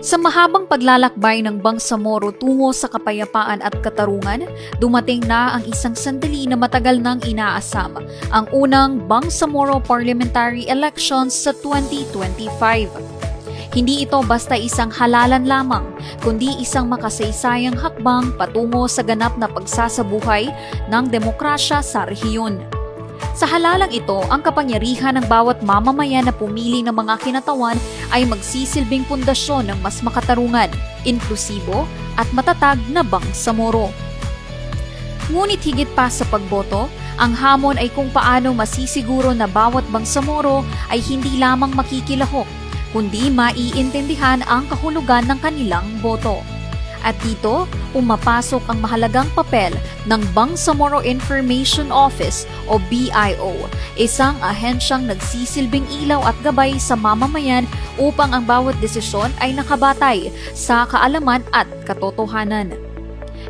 Sa mahabang paglalakbay ng Bangsamoro tungo sa kapayapaan at katarungan, dumating na ang isang sandali na matagal nang inaasam, ang unang Bangsamoro Parliamentary Elections sa 2025. Hindi ito basta isang halalan lamang, kundi isang makasaysayang hakbang patungo sa ganap na pagsasabuhay ng demokrasya sa rehiyon. Sa halalang ito, ang kapangyarihan ng bawat mamamayan na pumili ng mga kinatawan ay magsisilbing pundasyon ng mas makatarungan, inklusibo at matatag na Bangsamoro. Ngunit higit pa sa pagboto, ang hamon ay kung paano masisiguro na bawat Bangsamoro ay hindi lamang makikilahok, kundi maiintindihan ang kahulugan ng kanilang boto. At dito, pumapasok ang mahalagang papel ng Bangsamoro Information Office o BIO, isang ahensyang nagsisilbing ilaw at gabay sa mamamayan upang ang bawat desisyon ay nakabatay sa kaalaman at katotohanan.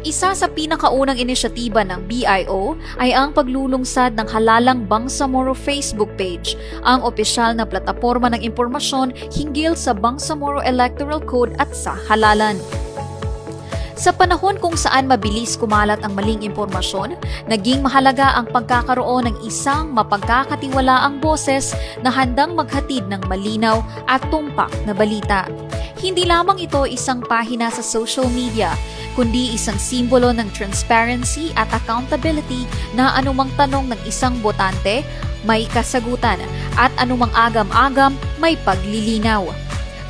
Isa sa pinakaunang inisyatiba ng BIO ay ang paglulungsad ng halalang Bangsamoro Facebook page, ang opisyal na plataporma ng impormasyon hinggil sa Bangsamoro Electoral Code at sa halalan. Sa panahon kung saan mabilis kumalat ang maling impormasyon, naging mahalaga ang pagkakaroon ng isang mapagkakatiwalaang boses na handang maghatid ng malinaw at tumpak na balita. Hindi lamang ito isang pahina sa social media, kundi isang simbolo ng transparency at accountability na anumang tanong ng isang botante may kasagutan at anumang agam-agam may paglilinaw.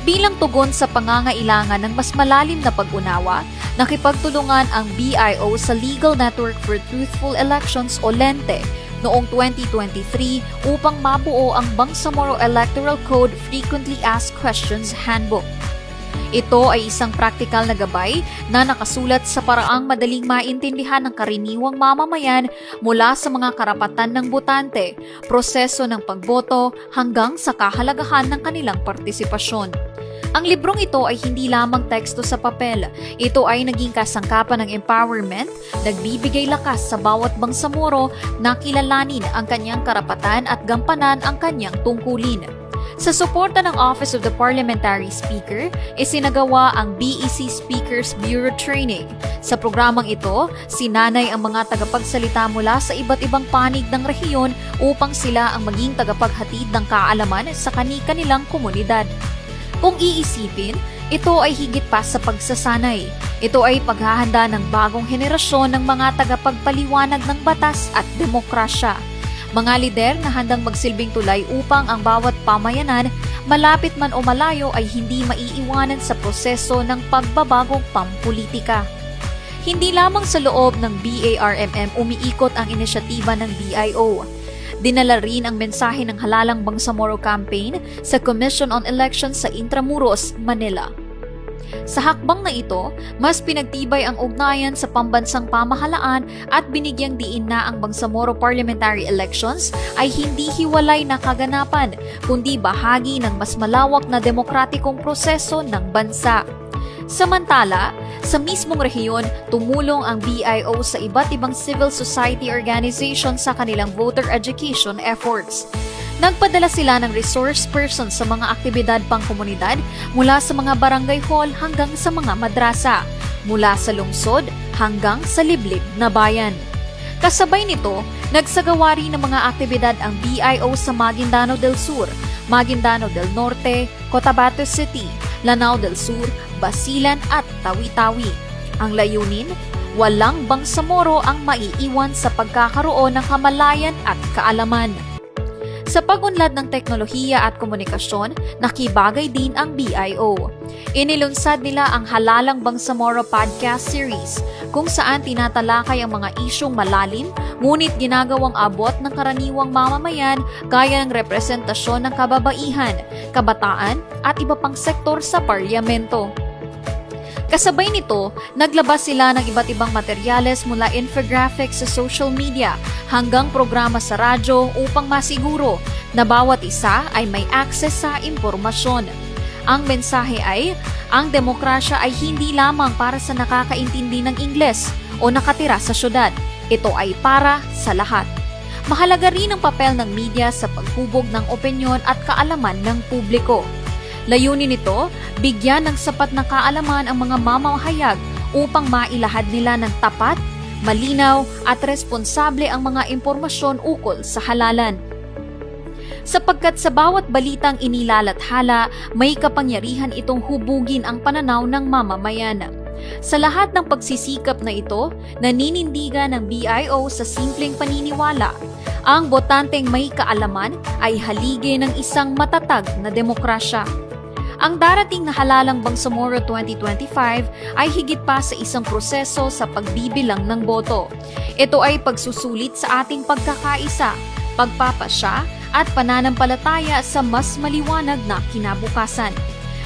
Bilang tugon sa pangangailangan ng mas malalim na pag-unawa, nakipagtulungan ang BIO sa Legal Network for Truthful Elections o LENTE noong 2023 upang mabuo ang Bangsamoro Electoral Code Frequently Asked Questions Handbook. Ito ay isang praktikal na gabay na nakasulat sa paraang madaling maintindihan ng karaniwang mamamayan mula sa mga karapatan ng botante, proseso ng pagboto hanggang sa kahalagahan ng kanilang partisipasyon. Ang librong ito ay hindi lamang teksto sa papel. Ito ay naging kasangkapan ng empowerment, nagbibigay lakas sa bawat Bangsamoro na kilalanin ang kanyang karapatan at gampanan ang kanyang tungkulin. Sa suporta ng Office of the Parliamentary Speaker, isinagawa ang BEC Speakers Bureau Training. Sa programang ito, sinanay ang mga tagapagsalita mula sa iba't ibang panig ng rehiyon upang sila ang maging tagapaghatid ng kaalaman sa kani-kanilang komunidad. Kung iisipin, ito ay higit pa sa pagsasanay. Ito ay paghahanda ng bagong henerasyon ng mga tagapagpaliwanag ng batas at demokrasya. Mga lider na handang magsilbing tulay upang ang bawat pamayanan, malapit man o malayo ay hindi maiiwanan sa proseso ng pagbabagong pampulitika. Hindi lamang sa loob ng BARMM umiikot ang inisyatiba ng BIO. Dinala rin ang mensahe ng halalang Bangsamoro Campaign sa Commission on Elections sa Intramuros, Manila. Sa hakbang na ito, mas pinagtibay ang ugnayan sa pambansang pamahalaan at binigyang diin na ang Bangsamoro Parliamentary Elections ay hindi hiwalay na kaganapan, kundi bahagi ng mas malawak na demokratikong proseso ng bansa. Samantala, sa mismong rehiyon, tumulong ang BIO sa iba't ibang civil society organization sa kanilang voter education efforts. Nagpadala sila ng resource person sa mga aktibidad pangkomunidad mula sa mga barangay hall hanggang sa mga madrasa, mula sa lungsod hanggang sa liblib na bayan. Kasabay nito, nagsagawa rin ng mga aktibidad ang BIO sa Maguindanao del Sur, Maguindanao del Norte, Cotabato City, Lanao del Sur, Basilan at Tawi-Tawi. Ang layunin, walang Bangsamoro ang maiiwan sa pagkakaroon ng kamalayan at kaalaman. Sa pag-unlad ng teknolohiya at komunikasyon, nakibagay din ang BIO. Inilunsad nila ang Halalang Bangsamoro Podcast Series, kung saan tinatalakay ang mga isyong malalim, ngunit ginagawang abot ng karaniwang mamamayan gaya ng representasyon ng kababaihan, kabataan at iba pang sektor sa parlamento. Kasabay nito, naglabas sila ng iba't ibang materyales mula infographics sa social media hanggang programa sa radyo upang masiguro na bawat isa ay may access sa impormasyon. Ang mensahe ay, ang demokrasya ay hindi lamang para sa nakakaintindi ng Ingles o nakatira sa syudad. Ito ay para sa lahat. Mahalaga rin ang papel ng media sa paghubog ng opinyon at kaalaman ng publiko. Layunin nito, bigyan ng sapat na kaalaman ang mga mamamahayag upang mailahad nila ng tapat, malinaw at responsable ang mga impormasyon ukol sa halalan. Sapagkat sa bawat balitang inilalathala, may kapangyarihan itong hubugin ang pananaw ng mamamayan. Sa lahat ng pagsisikap na ito, naninindigan ng BIO sa simpleng paniniwala. Ang botanteng may kaalaman ay haligi ng isang matatag na demokrasya. Ang darating na halalang Bangsamoro 2025 ay higit pa sa isang proseso sa pagbibilang ng boto. Ito ay pagsusulit sa ating pagkakaisa, pagpapasya at pananampalataya sa mas maliwanag na kinabukasan.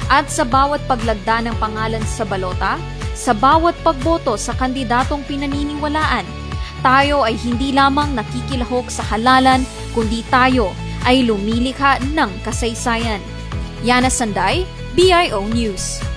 At sa bawat paglagda ng pangalan sa balota, sa bawat pagboto sa kandidatong pinaniniwalaan, tayo ay hindi lamang nakikilahok sa halalan, kundi tayo ay lumilikha ng kasaysayan. Yana Sanday, BIO News.